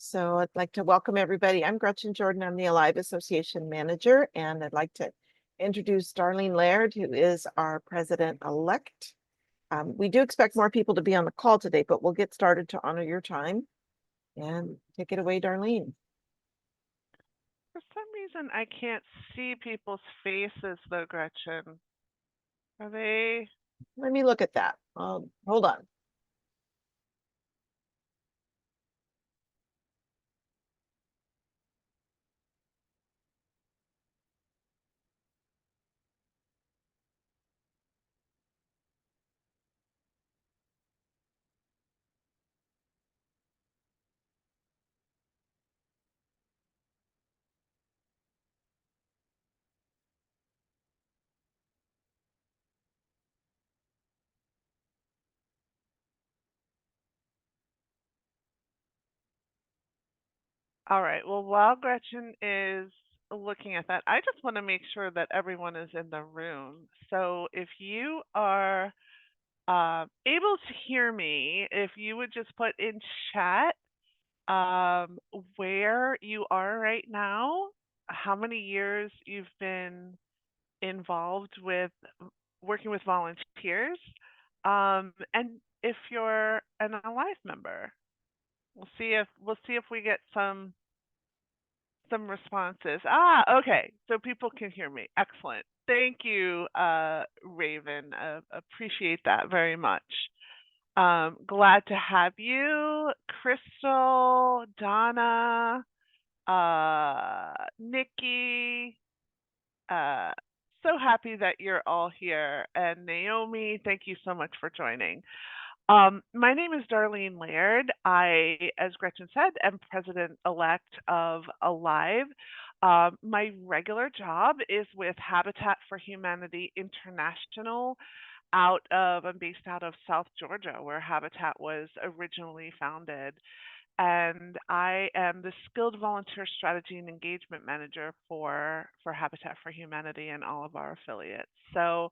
So I'd like to welcome everybody. I'm Gretchen Jordan. I'm the Alive Association Manager, and I'd like to introduce Darlene Laird, who is our president-elect. We do expect more people to be on the call today, but we'll get started to honor your time. And take it away, Darlene. For some reason, I can't see people's faces, though, Gretchen. Are they? Let me look at that. Hold on. All right. Well, while Gretchen is looking at that, I just want to make sure that everyone is in the room. So if you are able to hear me, if you would just put in chat where you are right now, how many years you've been involved with working with volunteers, and if you're an Alive member. We'll see if we get some responses. Okay. So people can hear me. Excellent. Thank you, Raven. Appreciate that very much. Glad to have you, Crystal, Donna, Nikki. So happy that you're all here. And Naomi, thank you so much for joining. My name is Darlene Laird. I, as Gretchen said, am president-elect of Alive. My regular job is with Habitat for Humanity International. I'm based out of South Georgia, where Habitat was originally founded. And I am the Skilled Volunteer Strategy and Engagement Manager for Habitat for Humanity and all of our affiliates. So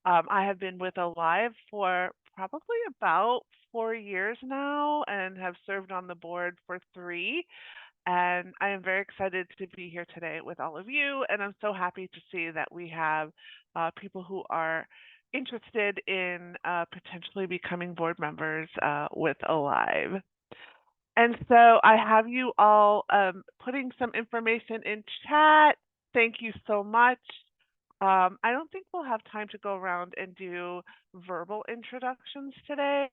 I have been with Alive for probably about 4 years now and have served on the board for 3. And I am very excited to be here today with all of you. And I'm so happy to see that we have people who are interested in potentially becoming board members with Alive. And so I have you all putting some information in chat. Thank you so much. I don't think we'll have time to go around and do verbal introductions today.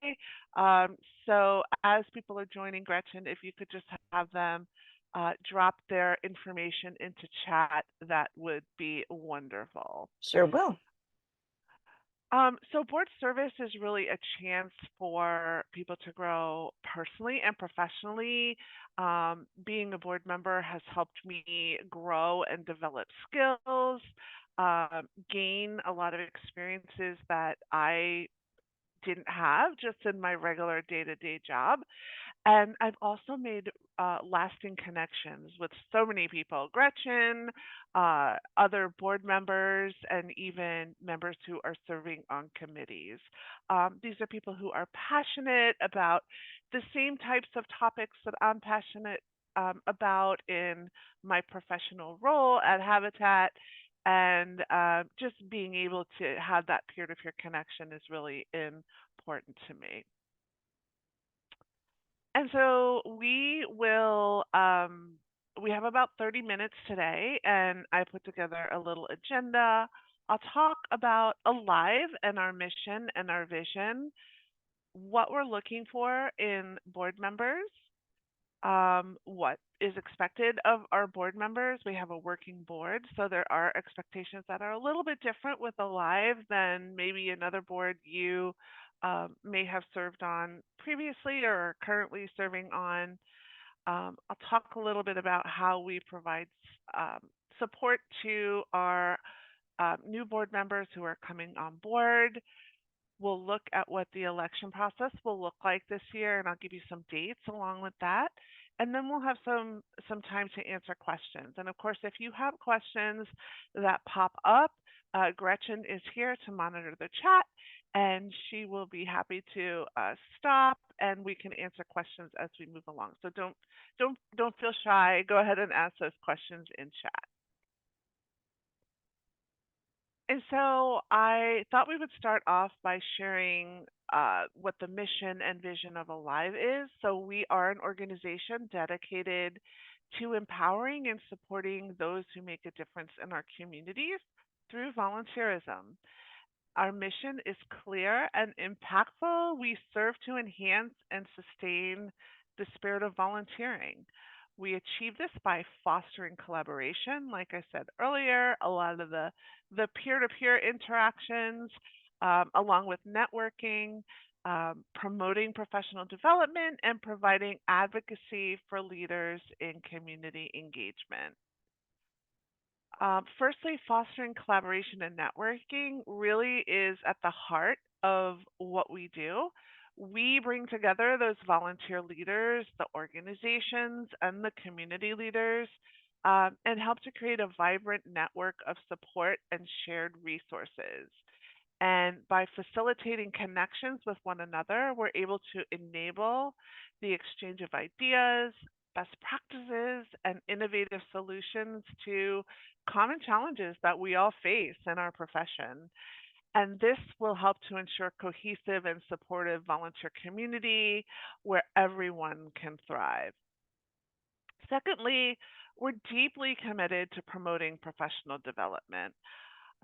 So as people are joining, Gretchen, if you could just have them drop their information into chat, that would be wonderful. Sure will. So board service is really a chance for people to grow personally and professionally. Being a board member has helped me grow and develop skills, gain a lot of experiences that I didn't have just in my regular day-to-day job. And I've also made lasting connections with so many people, Gretchen, other board members, and even members who are serving on committees. These are people who are passionate about the same types of topics that I'm passionate about in my professional role at Habitat. And just being able to have that peer-to-peer connection is really important to me. And so we have about 30 minutes today, and I put together a little agenda. I'll talk about Alive and our mission and our vision, what we're looking for in board members, what is expected of our board members. We have a working board, so there are expectations that are a little bit different with Alive than maybe another board you may have served on previously or are currently serving on. I'll talk a little bit about how we provide support to our new board members who are coming on board. We'll look at what the election process will look like this year, and I'll give you some dates along with that. And then we'll have some time to answer questions. And of course, if you have questions that pop up, Gretchen is here to monitor the chat and she will be happy to stop, and we can answer questions as we move along. So don't feel shy. Go ahead and ask those questions in chat. And so I thought we would start off by sharing what the mission and vision of Alive is. So we are an organization dedicated to empowering and supporting those who make a difference in our communities through volunteerism. Our mission is clear and impactful. We serve to enhance and sustain the spirit of volunteering. We achieve this by fostering collaboration, like I said earlier, a lot of the peer-to-peer interactions, along with networking, promoting professional development, and providing advocacy for leaders in community engagement. Firstly, fostering collaboration and networking really is at the heart of what we do. We bring together those volunteer leaders, the organizations, and the community leaders, and help to create a vibrant network of support and shared resources. And by facilitating connections with one another, we're able to enable the exchange of ideas, best practices, and innovative solutions to common challenges that we all face in our profession. And this will help to ensure cohesive and supportive volunteer community where everyone can thrive. Secondly, we're deeply committed to promoting professional development.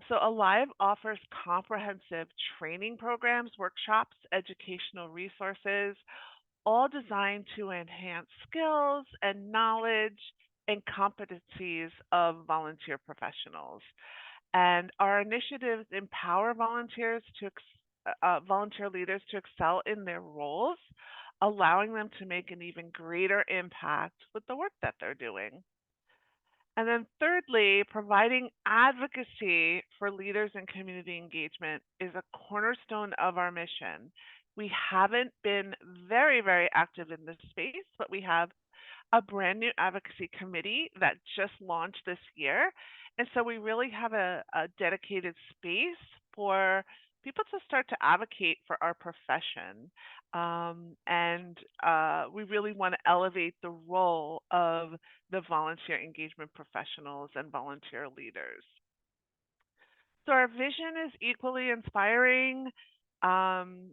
So, Alive offers comprehensive training programs, workshops, educational resources, all designed to enhance skills and knowledge and competencies of volunteer professionals. And our initiatives empower volunteer leaders to excel in their roles, allowing them to make an even greater impact with the work that they're doing. And then, thirdly, providing advocacy for leaders in community engagement is a cornerstone of our mission. We haven't been very active in this space, but we have a brand new advocacy committee that just launched this year. And so we really have a dedicated space for people to start to advocate for our profession. And we really want to elevate the role of the volunteer engagement professionals and volunteer leaders. So our vision is equally inspiring. Um,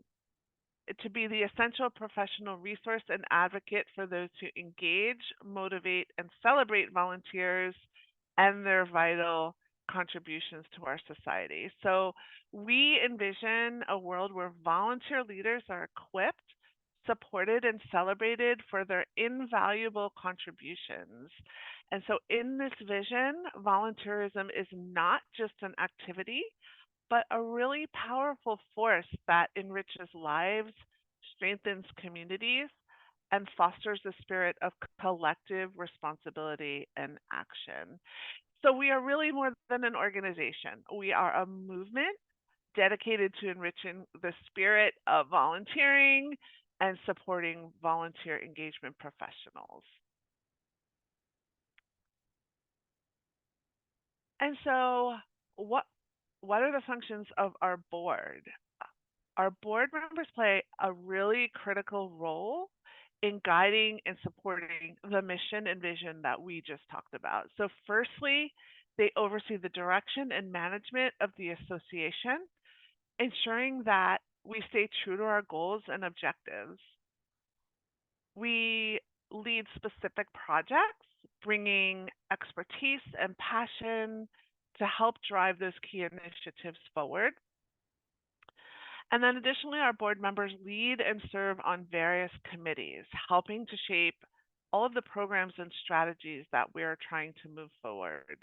to be the essential professional resource and advocate for those who engage, motivate, and celebrate volunteers and their vital contributions to our society. So, we envision a world where volunteer leaders are equipped, supported, and celebrated for their invaluable contributions. And so, in this vision, volunteerism is not just an activity, but a really powerful force that enriches lives, strengthens communities, and fosters a spirit of collective responsibility and action. So we are really more than an organization. We are a movement dedicated to enriching the spirit of volunteering and supporting volunteer engagement professionals. And so what are the functions of our board? Our board members play a really critical role in guiding and supporting the mission and vision that we just talked about. So, firstly, they oversee the direction and management of the association, ensuring that we stay true to our goals and objectives. We lead specific projects, bringing expertise and passion to help drive those key initiatives forward. And then additionally, our board members lead and serve on various committees, helping to shape all of the programs and strategies that we are trying to move forward.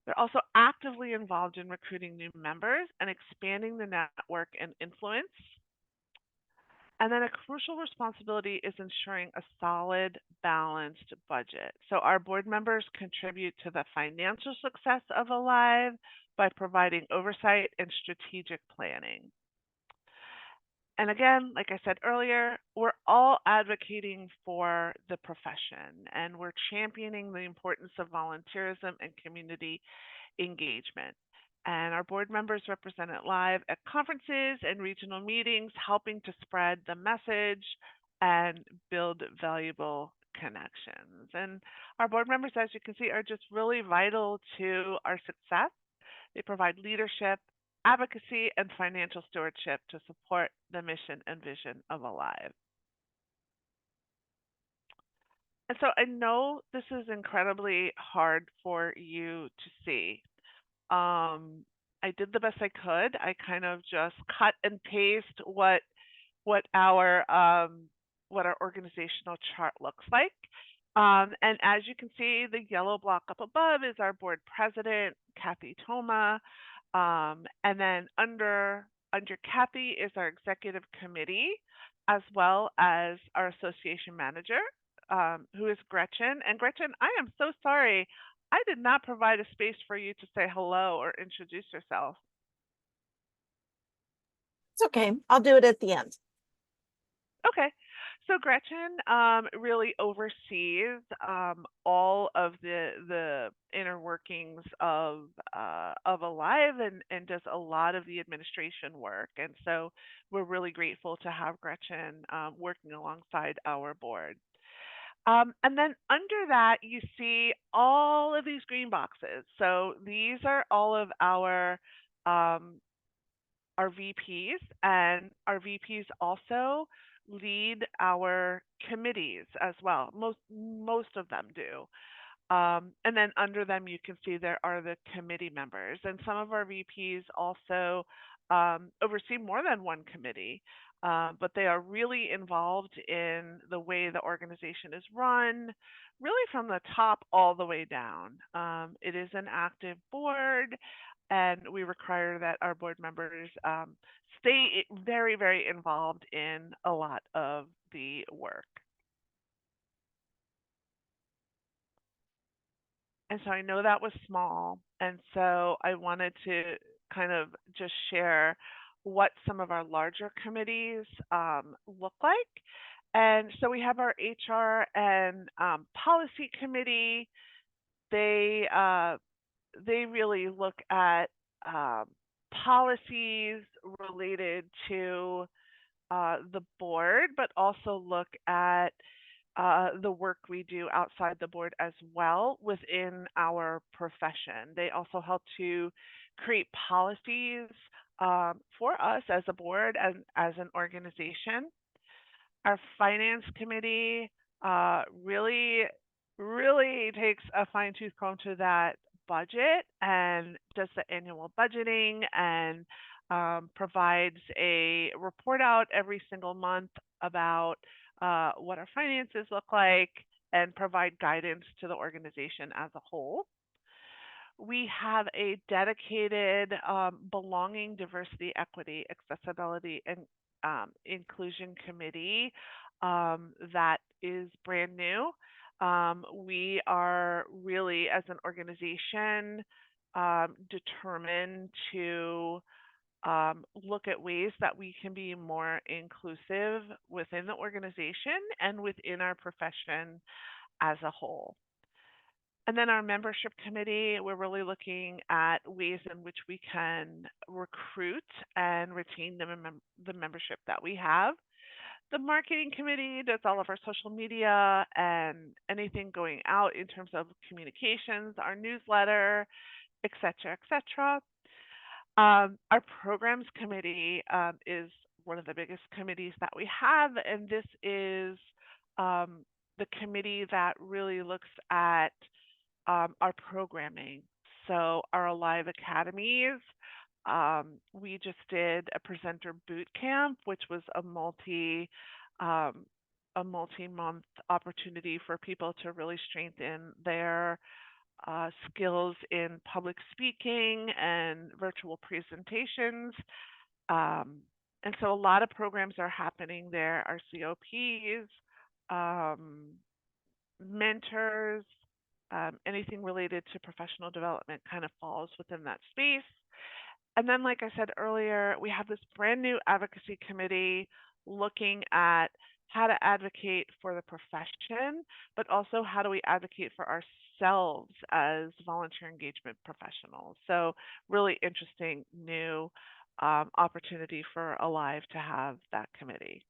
They're also actively involved in recruiting new members and expanding the network and influence. And then a crucial responsibility is ensuring a solid, balanced budget. So our board members contribute to the financial success of Alive by providing oversight and strategic planning. And again, like I said earlier, we're all advocating for the profession and we're championing the importance of volunteerism and community engagement. And our board members represent it live at conferences and regional meetings, helping to spread the message and build valuable connections. And our board members, as you can see, are just really vital to our success. They provide leadership, advocacy, and financial stewardship to support the mission and vision of Alive. And so I know this is incredibly hard for you to see. Um, I did the best I could. I kind of just cut and paste what our what our organizational chart looks like. And as you can see, the yellow block up above is our board president, Kathy Toma. And then under Kathy is our executive committee, as well as our association manager, who is Gretchen. And Gretchen, I am so sorry. I did not provide a space for you to say hello or introduce yourself. It's okay. I'll do it at the end. Okay. So Gretchen really oversees all of the inner workings of Alive and does a lot of the administration work. And so we're really grateful to have Gretchen working alongside our board. And then under that, you see all of these green boxes. So these are all of um, our VPs, and our VPs also lead our committees as well. Most of them do. And then under them, you can see there are the committee members. And some of our VPs also oversee more than one committee, but they are really involved in the way the organization is run, really from the top all the way down. It is an active board, and we require that our board members stay very, very involved in a lot of the work. And so I know that was small. And so I wanted to kind of just share what some of our larger committees look like. And so we have our HR and policy committee. They they really look at um, policies related to the board, but also look at the work we do outside the board as well within our profession. They also help to create policies for us as a board and as an organization. Our finance committee really, really takes a fine tooth comb to that budget and does the annual budgeting and provides a report out every single month about what our finances look like and provide guidance to the organization as a whole. We have a dedicated belonging, diversity, equity, accessibility, and inclusion committee that is brand new. We are really, as an organization, determined to look at ways that we can be more inclusive within the organization and within our profession as a whole. And then our membership committee, we're really looking at ways in which we can recruit and retain the membership that we have. The marketing committee does all of our social media and anything going out in terms of communications, our newsletter, et cetera, et cetera. Our programs committee is one of the biggest committees that we have, and this is the committee that really looks at our programming. So our Alive Academies, we just did a presenter boot camp, which was um, a multi-month opportunity for people to really strengthen their skills in public speaking and virtual presentations. Um, and so a lot of programs are happening there. Our COPs, um, mentors, anything related to professional development kind of falls within that space. And then, like I said earlier, we have this brand new advocacy committee looking at how to advocate for the profession, but also how do we advocate for ourselves as volunteer engagement professionals. So, really interesting new opportunity for Alive to have that committee.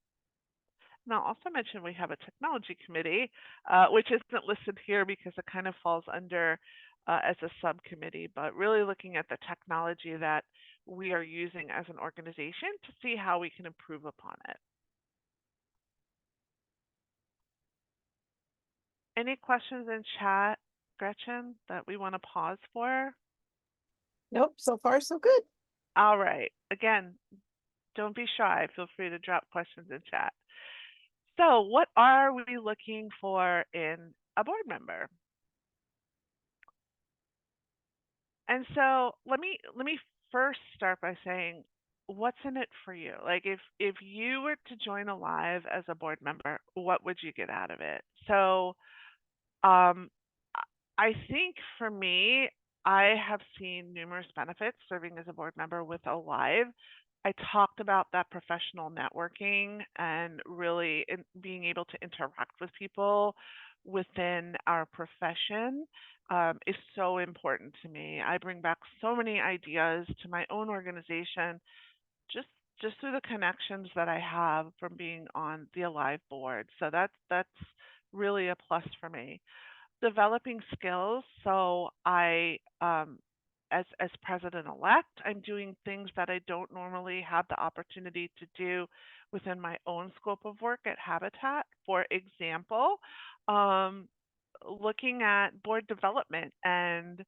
And I'll also mention we have a technology committee, which isn't listed here because it kind of falls under as a subcommittee, but really looking at the technology that we are using as an organization to see how we can improve upon it. Any questions in chat, Gretchen, that we want to pause for? Nope, so far so good. All right. Again, don't be shy. Feel free to drop questions in chat. So, what are we looking for in a board member? And so let me first start by saying what's in it for you? Like if you were to join Alive as a board member, what would you get out of it? So um I I think for me, I have seen numerous benefits serving as a board member with Alive. I talked about that professional networking and really being able to interact with people within our profession is so important to me. I bring back so many ideas to my own organization just just through the connections that I have from being on the Alive board. So that's really a plus for me. Developing skills. So as president elect, I'm doing things that I don't normally have the opportunity to do within my own scope of work at Habitat. For example, um, looking at board development and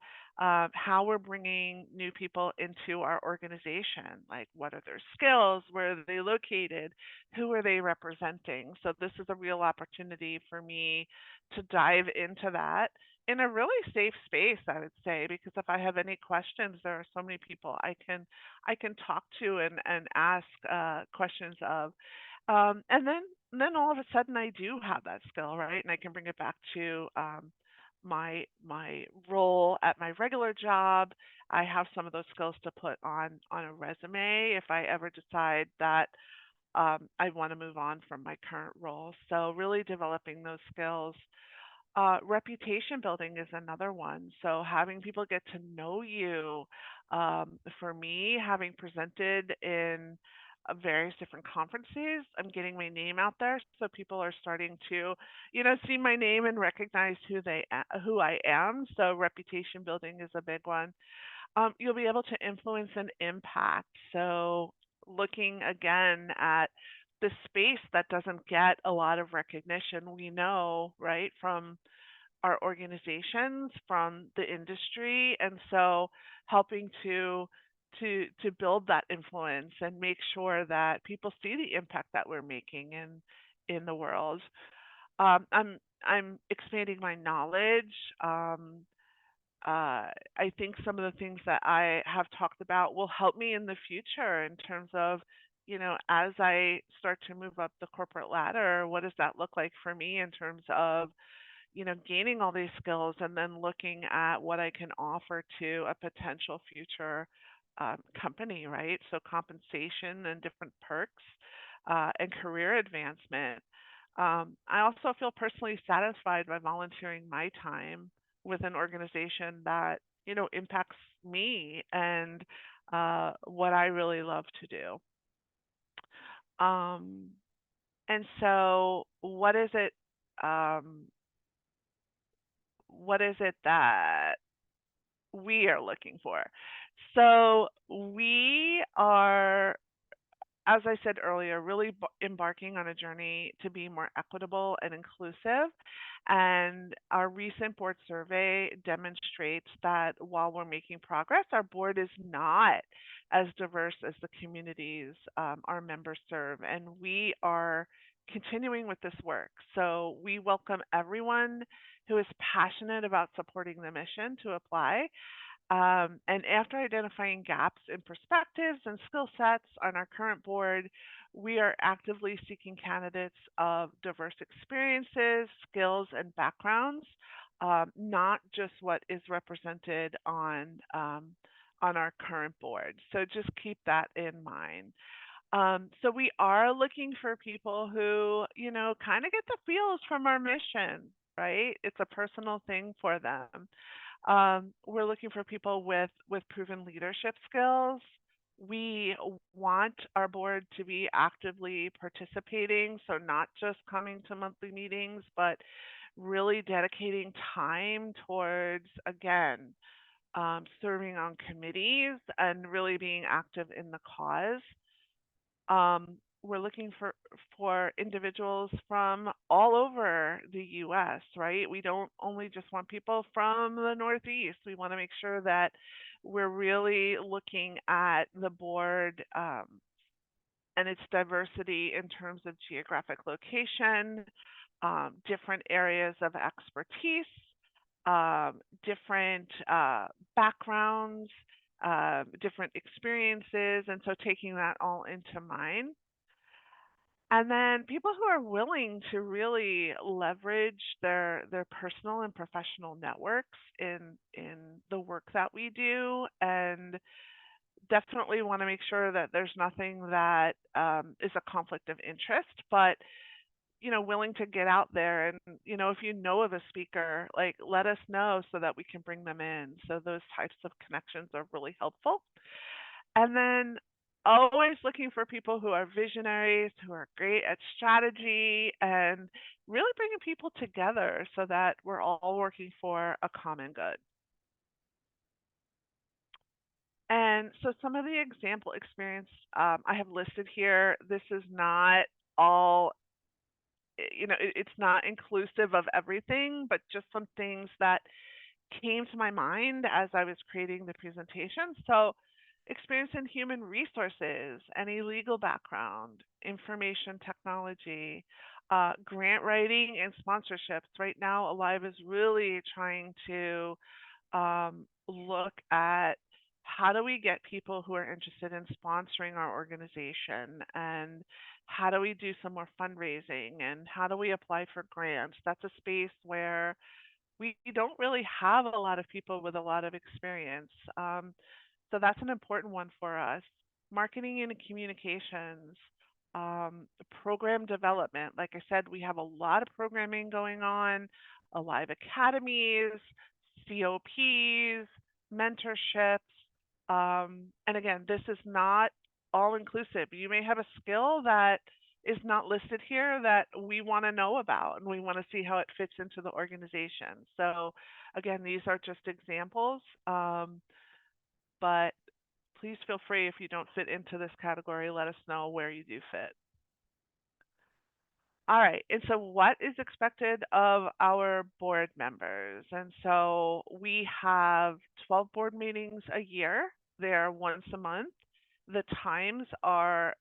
how we're bringing new people into our organization. Like, what are their skills? Where are they located? Who are they representing? So, this is a real opportunity for me to dive into that in a really safe space, I would say, because if I have any questions, there are so many people I can talk to and ask questions of. And then all of a sudden I do have that skill, right? And I can bring it back to my role at my regular job. I have some of those skills to put on a resume if I ever decide that I want to move on from my current role. So really developing those skills. Reputation building is another one. So having people get to know you. For me, having presented in various different conferences, I'm getting my name out there, so people are starting to, see my name and recognize who I am. So reputation building is a big one. You'll be able to influence and impact. So looking again at the space that doesn't get a lot of recognition, we know, right, from our organizations, from the industry, and so helping to build that influence and make sure that people see the impact that we're making in the world. I'm expanding my knowledge. I think some of the things that I have talked about will help me in the future in terms of, as I start to move up the corporate ladder, what does that look like for me in terms of, gaining all these skills and then looking at what I can offer to a potential future company, right? So compensation and different perks and career advancement. I also feel personally satisfied by volunteering my time with an organization that, impacts me and what I really love to do. Um, and so um, what is it that we are looking for? So we are, as I said earlier, really embarking on a journey to be more equitable and inclusive. And our recent board survey demonstrates that while we're making progress, our board is not as diverse as the communities our members serve. And we are continuing with this work. So we welcome everyone who is passionate about supporting the mission to apply. And after identifying gaps in perspectives and skill sets on our current board, we are actively seeking candidates of diverse experiences, skills, and backgrounds, not just what is represented on our current board. So just keep that in mind. So we are looking for people who, kind of get the feels from our mission, right? It's a personal thing for them. We're looking for people with proven leadership skills. We want our board to be actively participating, so not just coming to monthly meetings, but really dedicating time towards, again, serving on committees and really being active in the cause. We're looking for individuals from all over the U.S., right? We don't only just want people from the Northeast. We want to make sure that we're really looking at the board and its diversity in terms of geographic location, different areas of expertise, different backgrounds, different experiences, and so taking that all into mind. And then people who are willing to really leverage their personal and professional networks in the work that we do, and definitely want to make sure that there's nothing that is a conflict of interest, but willing to get out there and if you know of a speaker, like let us know so that we can bring them in. So those types of connections are really helpful. And then always looking for people who are visionaries, who are great at strategy, and really bringing people together so that we're all working for a common good. And so some of the example experience I have listed here, this is not all, it's not inclusive of everything, but just some things that came to my mind as I was creating the presentation. So, experience in human resources, any legal background, information technology, grant writing, and sponsorships. Right now, Alive is really trying to look at how do we get people who are interested in sponsoring our organization, and how do we do some more fundraising, and how do we apply for grants. That's a space where we don't really have a lot of people with a lot of experience. So that's an important one for us. Marketing and communications, program development. Like I said, we have a lot of programming going on, Alive Academies, COPs, mentorships. And again, this is not all inclusive. You may have a skill that is not listed here that we want to know about, and we want to see how it fits into the organization. So again, these are just examples, but please feel free, if you don't fit into this category, let us know where you do fit. All right, and so what is expected of our board members? And so we have 12 board meetings a year. They're once a month. The times are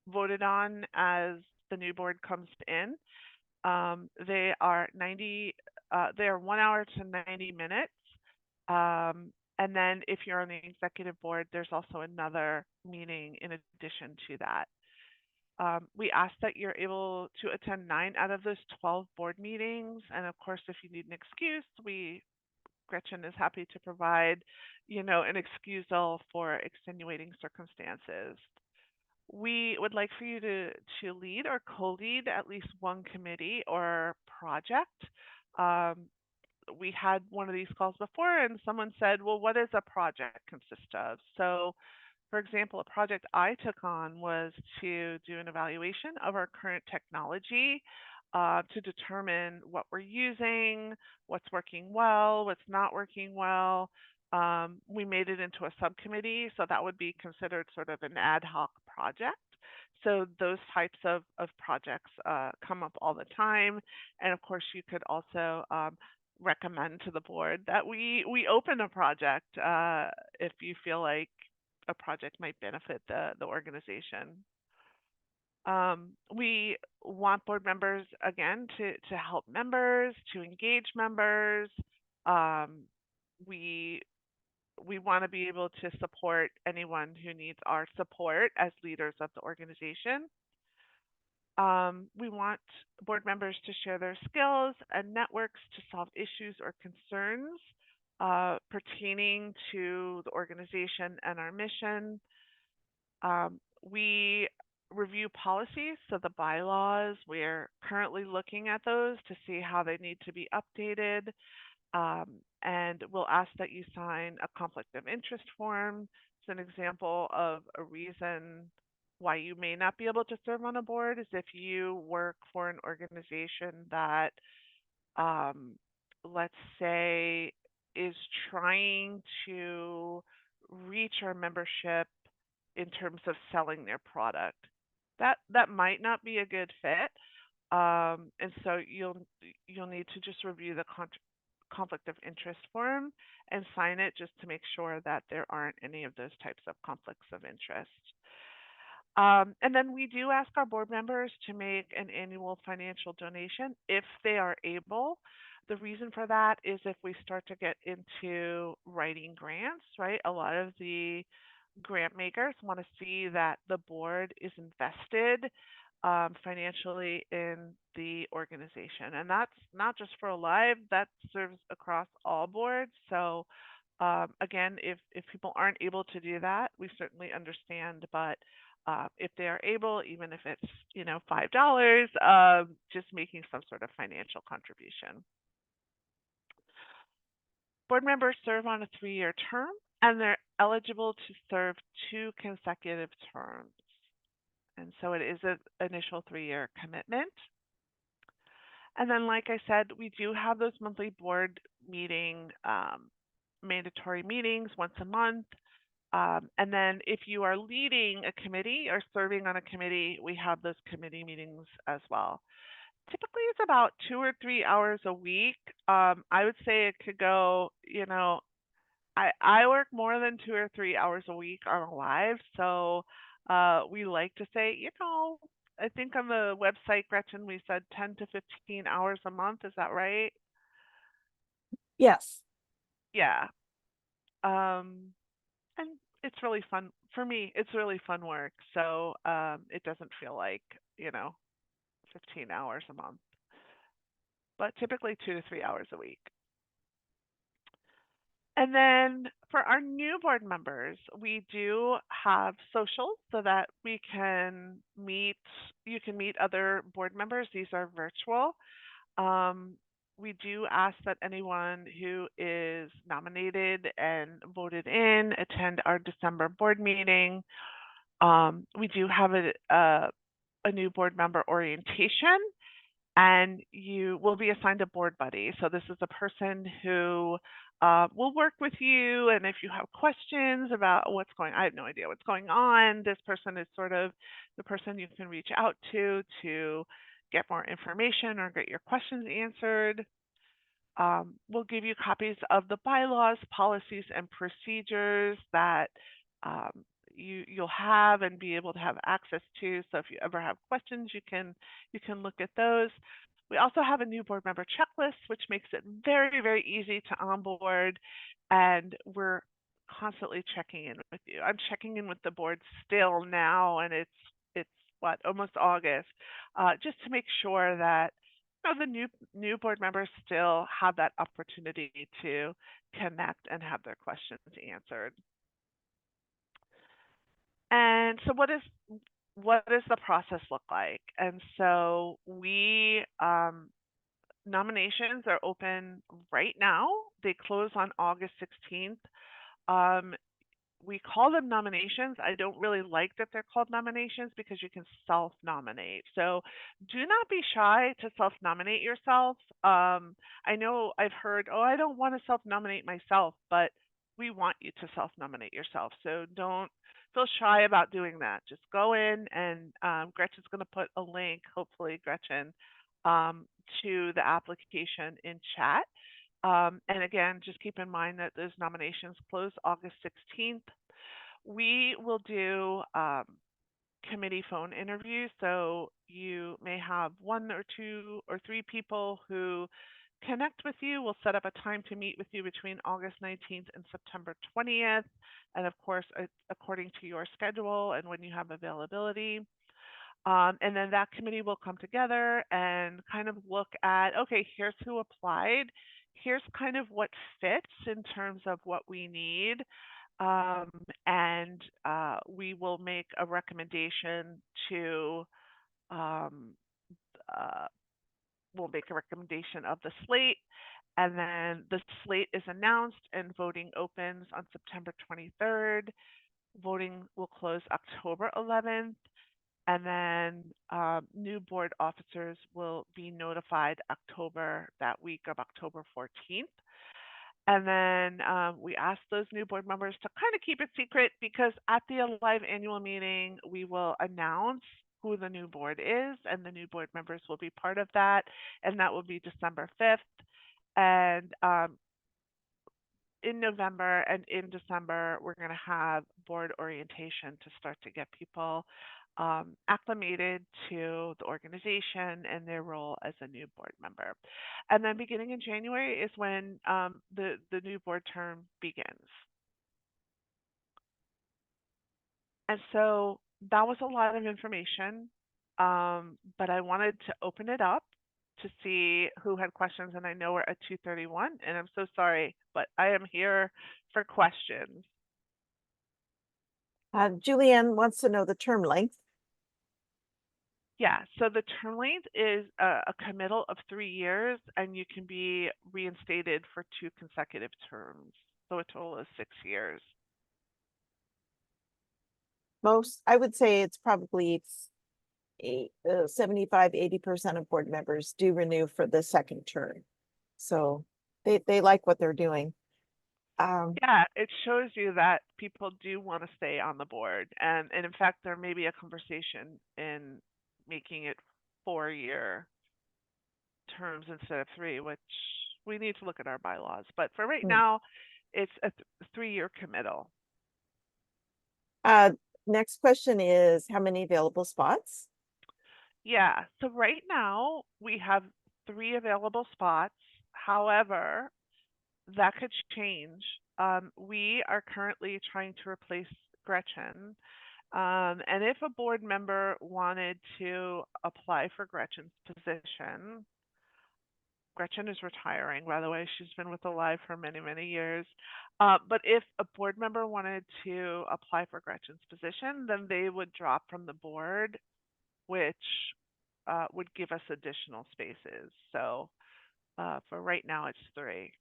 voted on as the new board comes in. They are 1 hour to 90 minutes. And then if you're on the executive board, there's also another meeting in addition to that. We ask that you're able to attend 9 out of those 12 board meetings. And of course, if you need an excuse, Gretchen is happy to provide, an excusal for extenuating circumstances. We would like for you to lead or co-lead at least one committee or project. We had one of these calls before, and someone said, well, what does a project consist of? So for example, a project I took on was to do an evaluation of our current technology, to determine what we're using, what's working well, what's not working well. We made it into a subcommittee, so that would be considered sort of an ad hoc project. So those types of projects come up all the time. And of course, you could also recommend to the board that we open a project if you feel like a project might benefit the organization. We want board members, again, to help members, to engage members. Um, we we want to be able to support anyone who needs our support as leaders of the organization. We want board members to share their skills and networks to solve issues or concerns pertaining to the organization and our mission. We review policies, so the bylaws. We're currently looking at those to see how they need to be updated. And we'll ask that you sign a conflict of interest form. It's an example of a reason why you may not be able to serve on a board is if you work for an organization that, um, let's say, is trying to reach our membership in terms of selling their product. That might not be a good fit. And so you'll need to just review the conflict of interest form and sign it just to make sure that there aren't any of those types of conflicts of interest. And then we do ask our board members to make an annual financial donation if they are able. The reason for that is if we start to get into writing grants, right? A lot of the grant makers want to see that the board is invested financially in the organization. And that's not just for Alive, that serves across all boards. So again, if people aren't able to do that, we certainly understand. But if they are able, even if it's $5, just making some sort of financial contribution. Board members serve on a 3-year term, and they're eligible to serve 2 consecutive terms. And so it is an initial 3-year commitment. And then, like I said, we do have those monthly board meeting, mandatory meetings once a month. And then if you are leading a committee or serving on a committee, we have those committee meetings as well. Typically, it's about 2 or 3 hours a week. I would say it could go, I work more than 2 or 3 hours a week on Alive, so we like to say, I think on the website, Gretchen, we said 10 to 15 hours a month. Is that right? Yes. Yeah. Um, and it's really fun for me. It's really fun work, so it doesn't feel like 15 hours a month, but typically 2 to 3 hours a week. And then for our new board members, we do have socials so that we can meet, you can meet other board members. These are virtual. We do ask that anyone who is nominated and voted in attend our December board meeting. We do have a new board member orientation, and you will be assigned a board buddy. So this is a person who will work with you, and if you have questions about I have no idea what's going on, this person is sort of the person you can reach out to get more information or get your questions answered. We'll give you copies of the bylaws, policies, and procedures that um, you'll have and be able to have access to. So if you ever have questions, you can look at those. We also have a new board member checklist, which makes it very, very easy to onboard, and we're constantly checking in with you. I'm checking in with the board still now, and it's what, almost August, just to make sure that the new board members still have that opportunity to connect and have their questions answered. And so what does the process look like? And so we nominations are open right now. They close on August 16th. We call them nominations. I don't really like that they're called nominations because you can self-nominate. So do not be shy to self-nominate yourself. I know I've heard, oh, I don't want to self-nominate myself, but we want you to self-nominate yourself. So don't feel shy about doing that. Just go in, and Gretchen's going to put a link, hopefully, Gretchen, to the application in chat. And again, just keep in mind that those nominations close August 16th. We will do committee phone interviews. So you may have 1 or 2 or 3 people who connect with you. We'll set up a time to meet with you between August 19th and September 20th. And of course, according to your schedule and when you have availability. And then that committee will come together and kind of look at, okay, here's who applied. Here's kind of what fits in terms of what we need. and we will make a recommendation to um, uh, we'll make a recommendation of the slate, and then the slate is announced and voting opens on September 23rd. Voting will close October 11th, and then new board officers will be notified that week of October 14th. And then we ask those new board members to kind of keep it secret, because at the live annual meeting, we will announce who the new board is, and the new board members will be part of that. And that will be December 5th. And in November and in December, we're going to have board orientation to start to get people acclimated to the organization and their role as a new board member. And then beginning in January is when the new board term begins. And so that was a lot of information, but I wanted to open it up to see who had questions. And I know we're at 2:31, and I'm so sorry, but I am here for questions. Julianne wants to know the term length. Yeah, so the term length is a committal of 3 years, and you can be reinstated for 2 consecutive terms. So a total of 6 years. I would say it's probably 75, 80% of board members do renew for the second term. So they like what they're doing. Yeah, it shows you that people do want to stay on the board. And in fact, there may be a conversation in making it 4-year terms instead of 3, which we need to look at our bylaws. But for right now, it's a 3-year committal. Next question is how many available spots? Yeah, so right now we have 3 available spots. However, that could change. We are currently trying to replace Gretchen. And if a board member wanted to apply for Gretchen's position, Gretchen is retiring, by the way. She's been with Alive for many, many years. But if a board member wanted to apply for Gretchen's position, then they would drop from the board, which would give us additional spaces. So for right now, it's 3.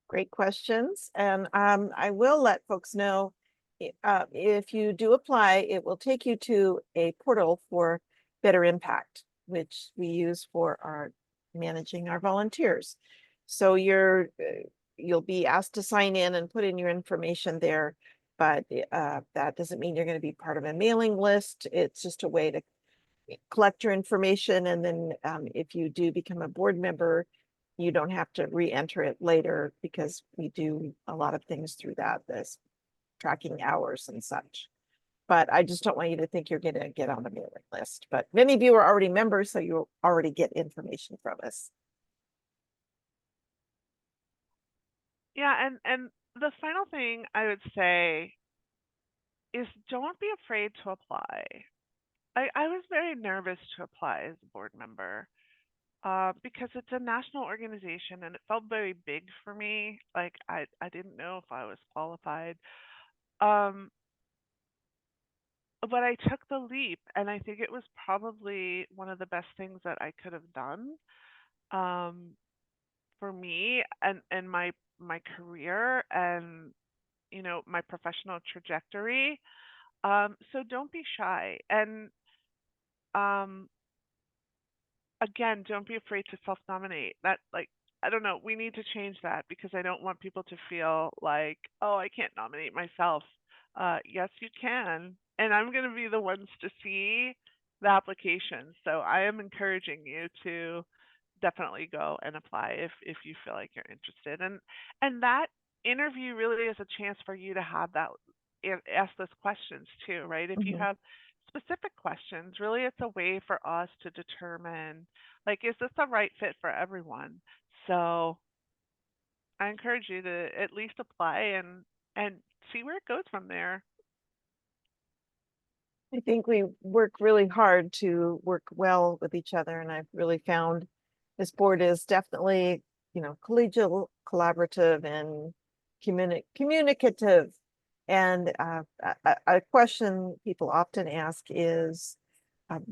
Great questions. And I will let folks know if you do apply, it will take you to a portal for Better Impact, which we use for our managing our volunteers. So you'll be asked to sign in and put in your information there, but that doesn't mean you're going to be part of a mailing list. It's just a way to collect your information, and then if you do become a board member, you don't have to re-enter it later, because we do a lot of things through that, this tracking hours and such. But I just don't want you to think you're going to get on the mailing list. But many of you are already members, so you'll already get information from us. Yeah, and the final thing I would say is don't be afraid to apply. I was very nervous to apply as a board member because it's a national organization and it felt very big for me. Like I didn't know if I was qualified. Um, but I took the leap, and I think it was probably one of the best things that I could have done um, for me and my career and my professional trajectory. So don't be shy, and um, again, don't be afraid to self-nominate. That, like, I don't know, we need to change that, because I don't want people to feel like, oh, I can't nominate myself. Yes, you can. And I'm going to be the ones to see the application. So I am encouraging you to definitely go and apply if you feel like you're interested. And that interview really is a chance for you to have that ask those questions too, right? If you have specific questions, really it's a way for us to determine, like, is this the right fit for everyone? So I encourage you to at least apply and see where it goes from there. I think we work really hard to work well with each other, and I've really found this board is definitely collegial, collaborative, and communicative. And a question people often ask is,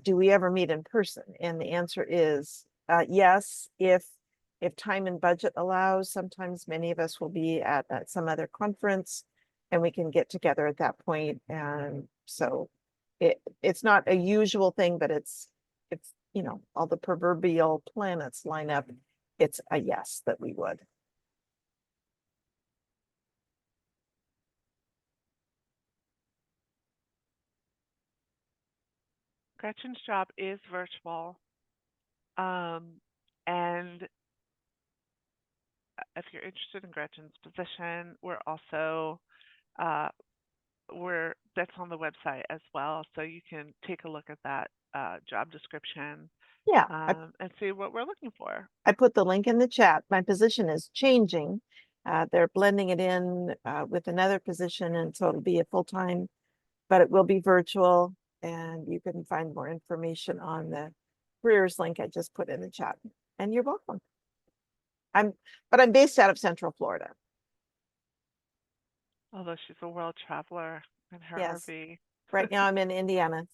do we ever meet in person? And the answer is yes, if time and budget allows. Sometimes many of us will be at some other conference and we can get together at that point. And so it's not a usual thing, but it's all the proverbial planets line up. It's a yes that we would. Gretchen's job is virtual. And if you're interested in Gretchen's position, we're also that's on the website as well, so you can take a look at that job description Yeah, and see what we're looking for. I put the link in the chat. My position is changing. They're blending it in with another position, and so it'll be a full-time, but it will be virtual, and you can find more information on the careers link I just put in the chat. And you're welcome. But I'm based out of Central Florida. Although she's a world traveler in her Yes. RV. Right now I'm in Indiana.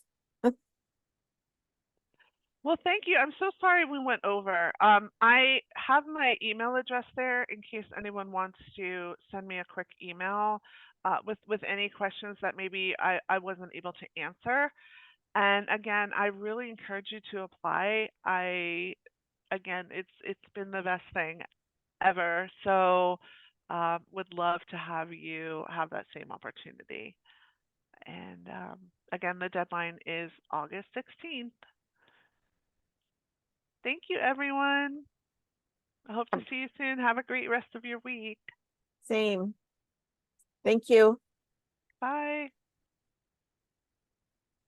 Well, thank you. I'm so sorry we went over. I have my email address there in case anyone wants to send me a quick email with any questions that maybe I wasn't able to answer. And again, I really encourage you to apply. Again, it's been the best thing ever. So would love to have you have that same opportunity. And again, the deadline is August 16th. Thank you, everyone. I hope to see you soon. Have a great rest of your week. Same. Thank you. Bye.